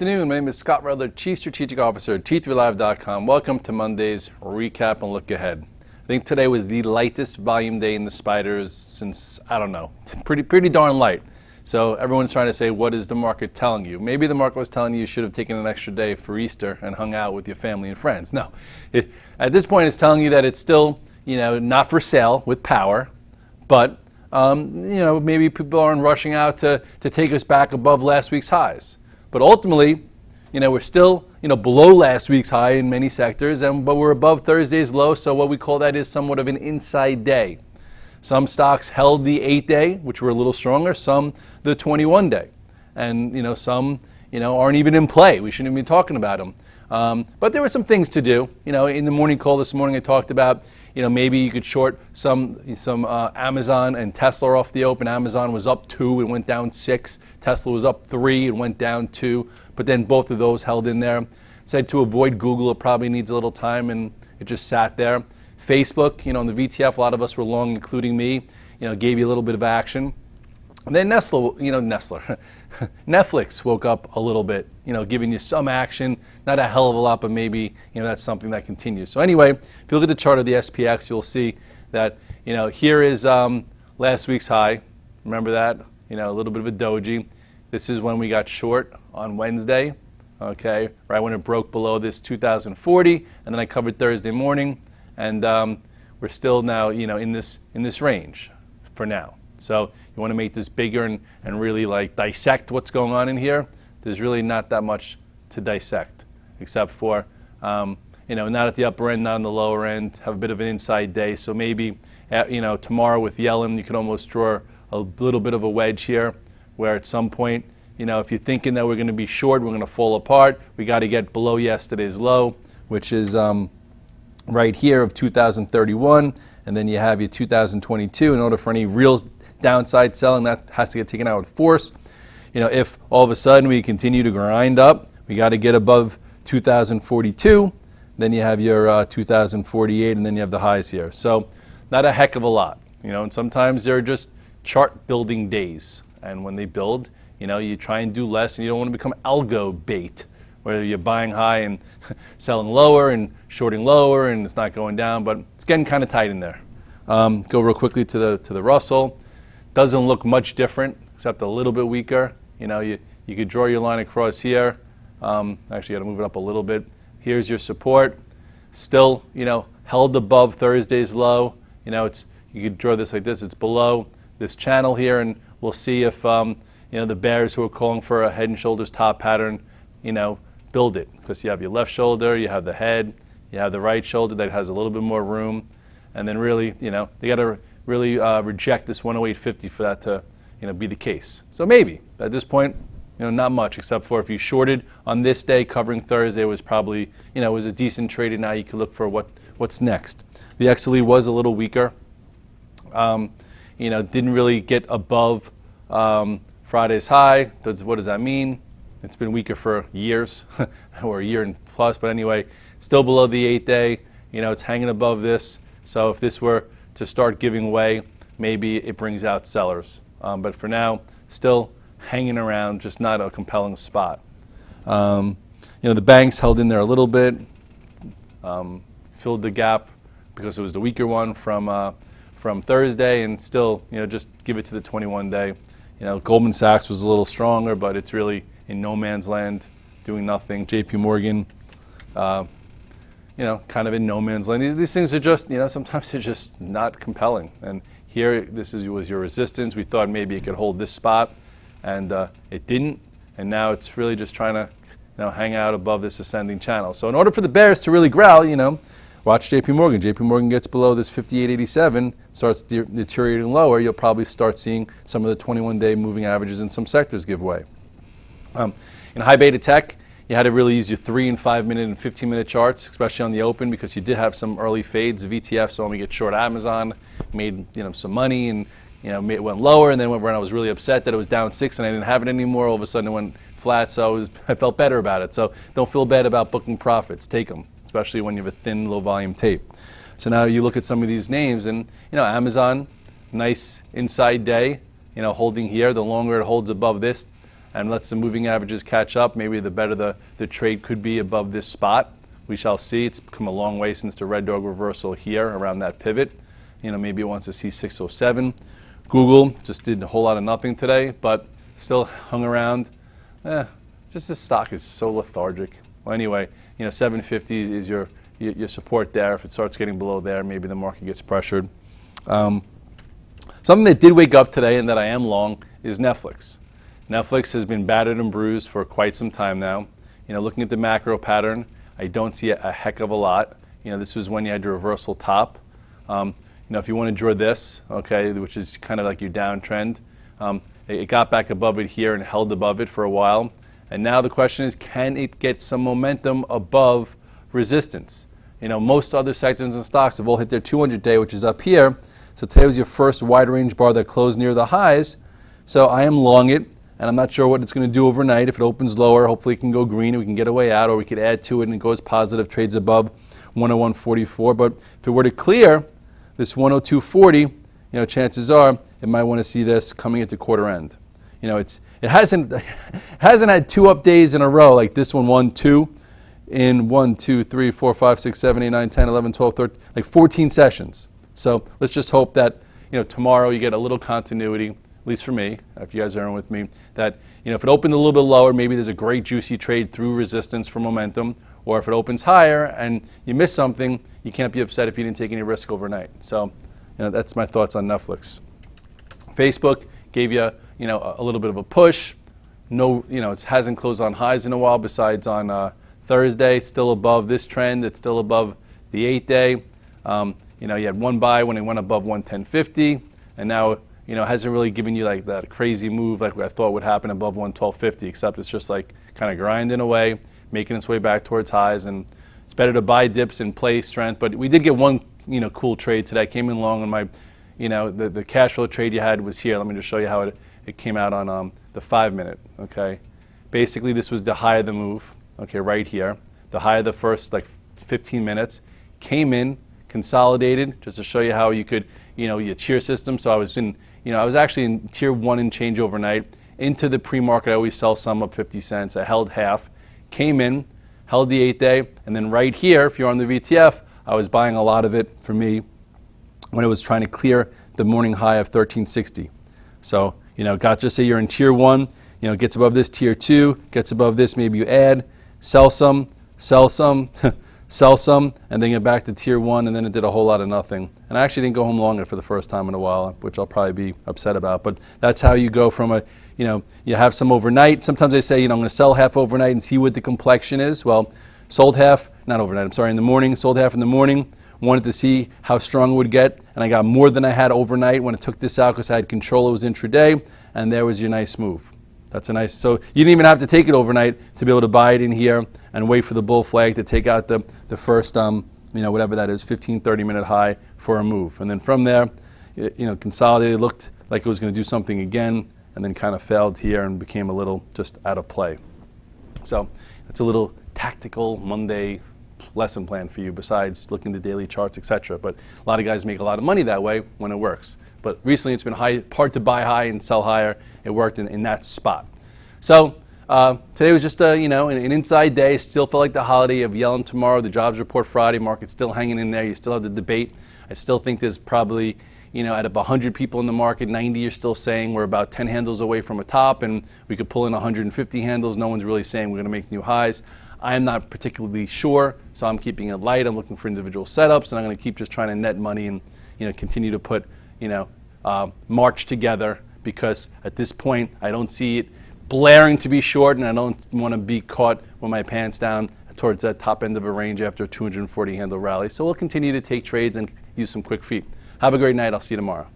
afternoon. My name is Scott Redler, Chief Strategic Officer at T3Live.com. Welcome to Monday's recap and look ahead. I think today was the lightest volume day in the spiders since, I don't know, pretty darn light. So everyone's trying to say, what is the market telling you? Maybe the market was telling you should have taken an extra day for Easter and hung out with your family and friends. No, at this point it's telling you that it's still, not for sale with power, but maybe people aren't rushing out to take us back above last week's highs. But ultimately, we're still, below last week's high in many sectors, but we're above Thursday's low, so what we call that is somewhat of an inside day. Some stocks held the 8-day, which were a little stronger, some the 21-day. And, some, aren't even in play. We shouldn't even be talking about them. But there were some things to do. In the morning call this morning, I talked about, maybe you could short some Amazon and Tesla off the open. Amazon was up 2 and went down 6. Tesla was up 3 and went down 2. But then both of those held in there. Said to avoid Google, it probably needs a little time, and it just sat there. Facebook, in the VTF, a lot of us were long, including me, gave you a little bit of action. And then Netflix woke up a little bit, giving you some action, not a hell of a lot, but maybe, that's something that continues. So anyway, if you look at the chart of the SPX, you'll see that, here is last week's high. Remember that? A little bit of a doji. This is when we got short on Wednesday, okay, right when it broke below this 2040, and then I covered Thursday morning, and we're still now, in this range for now. So you want to make this bigger and really dissect what's going on in here. There's really not that much to dissect, except for, not at the upper end, not on the lower end, have a bit of an inside day. So maybe, tomorrow with Yellen, you could almost draw a little bit of a wedge here, where at some point, if you're thinking that we're going to be short, we're going to fall apart, we got to get below yesterday's low, which is right here of 2031, and then you have your 2022. In order for any real downside selling, that has to get taken out with force. If all of a sudden we continue to grind up, we got to get above 2042, then you have your 2048, and then you have the highs here. So not a heck of a lot, and sometimes they're just chart building days, and when they build, you try and do less, and you don't want to become algo bait, where you're buying high and selling lower and shorting lower, and it's not going down, but it's getting kind of tight in there. Go real quickly to the Russell. Doesn't look much different, except a little bit weaker. You could draw your line across here. Actually, got to move it up a little bit. Here's your support. Still, held above Thursday's low. You could draw this like this. It's below this channel here, and we'll see if the bears who are calling for a head and shoulders top pattern, build it, because you have your left shoulder, you have the head, you have the right shoulder that has a little bit more room, and then really, they got to really reject this 108.50 for that to, be the case. So maybe at this point, not much, except for if you shorted on this day covering Thursday, was probably, it was a decent trade, and now you can look for what's next. The XLE was a little weaker. Didn't really get above Friday's high. What does that mean? It's been weaker for years, or a year and plus, but anyway, still below the 8-day. It's hanging above this. So if this were to start giving way, maybe it brings out sellers. But for now, still hanging around, just not a compelling spot. The banks held in there a little bit, filled the gap because it was the weaker one from Thursday, and still, just give it to the 21-day. Goldman Sachs was a little stronger, but it's really in no man's land, doing nothing. JP Morgan, kind of in no man's land. These things are just, sometimes they're just not compelling. And here, was your resistance. We thought maybe it could hold this spot, and it didn't. And now it's really just trying to, hang out above this ascending channel. So in order for the bears to really growl, watch JP Morgan. JP Morgan gets below this 58.87, starts deteriorating lower. You'll probably start seeing some of the 21-day moving averages in some sectors give way. In high beta tech, you had to really use your 3 and 5 minute and 15-minute charts, especially on the open, because you did have some early fades. VTF saw me get short Amazon, made some money, and it went lower. And then when I was really upset that it was down 6 and I didn't have it anymore, all of a sudden it went flat. So I felt better about it. So don't feel bad about booking profits. Take them, especially when you have a thin, low volume tape. So now you look at some of these names, and Amazon, nice inside day, holding here. The longer it holds above this and let some moving averages catch up, maybe the better the trade could be above this spot. We shall see. It's come a long way since the red dog reversal here around that pivot. Maybe it wants to see 607. Google just did a whole lot of nothing today, but still hung around. Just the stock is so lethargic. Well, anyway, 750 is your support there. If it starts getting below there, maybe the market gets pressured. Something that did wake up today and that I am long is Netflix. Netflix has been battered and bruised for quite some time now. Looking at the macro pattern, I don't see a heck of a lot. This was when you had your reversal top. If you want to draw this, okay, which is kind of like your downtrend, it got back above it here and held above it for a while. And now the question is, can it get some momentum above resistance? Most other sectors and stocks have all hit their 200-day, which is up here. So today was your first wide range bar that closed near the highs. So I am long it, and I'm not sure what it's going to do overnight. If it opens lower, hopefully it can go green and we can get a way out, or we could add to it and it goes positive, trades above 101.44. But if it were to clear this 102.40, chances are it might want to see this coming into quarter end. It hasn't had 2 up days in a row like this one, 1, 2, in 1, 2, 3, 4, 5, 6, 7, 8, 9, 10, 11, 12, 13, like 14 sessions. So let's just hope that tomorrow you get a little continuity, at least for me, if you guys are in with me, that if it opened a little bit lower, maybe there's a great juicy trade through resistance for momentum, or if it opens higher and you miss something, you can't be upset if you didn't take any risk overnight. So that's my thoughts on Netflix. Facebook gave you a little bit of a push. No, it hasn't closed on highs in a while besides on Thursday. It's still above this trend. It's still above the 8-day. You had one buy when it went above 110.50, and now hasn't really given you like that crazy move like I thought would happen above 112.50, except it's just like kind of grinding away, making its way back towards highs. And it's better to buy dips and play strength. But we did get one cool trade today. I came in long on my the cash flow trade you had was here. Let me just show you how it came out on the 5-minute. Okay, basically this was the high of the move. Okay, right here, the high of the first like 15 minutes, came in, consolidated, just to show you how you could, your tier system. So I was in, I was actually in tier 1 and change overnight. Into the pre-market, I always sell some up 50 cents. I held half, came in, held the 8-day, and then right here, if you're on the VTF, I was buying a lot of it for me when it was trying to clear the morning high of 1360. So, just say you're in tier 1, gets above this tier 2, gets above this, maybe you add, sell some, sell some, sell some, and then get back to tier 1, and then it did a whole lot of nothing. And I actually didn't go home long it for the first time in a while, which I'll probably be upset about. But that's how you go from you have some overnight. Sometimes they say, I'm going to sell half overnight and see what the complexion is. Well, sold half, not overnight, I'm sorry, in the morning, sold half in the morning, wanted to see how strong it would get, and I got more than I had overnight when I took this out because I had control, it was intraday, and there was your nice move. That's a nice, so you didn't even have to take it overnight to be able to buy it in here and wait for the bull flag to take out the first, whatever that is, 15, 30-minute high for a move. And then from there, consolidated, looked like it was going to do something again, and then kind of failed here and became a little just out of play. So it's a little tactical Monday lesson plan for you besides looking at the daily charts, etc. But a lot of guys make a lot of money that way when it works. But recently it's been hard to buy high and sell higher. It worked in that spot. So today was just an inside day. Still felt like the holiday of Yellen tomorrow, the jobs report Friday, market's still hanging in there. You still have the debate. I still think there's probably, out of 100 people in the market, 90 are still saying we're about 10 handles away from a top and we could pull in 150 handles. No one's really saying we're going to make new highs. I am not particularly sure, so I'm keeping it light. I'm looking for individual setups, and I'm going to keep just trying to net money and continue to put march together, because at this point I don't see it blaring to be short, and I don't want to be caught with my pants down towards that top end of a range after a 240 handle rally. So we'll continue to take trades and use some quick feet. Have a great night. I'll see you tomorrow.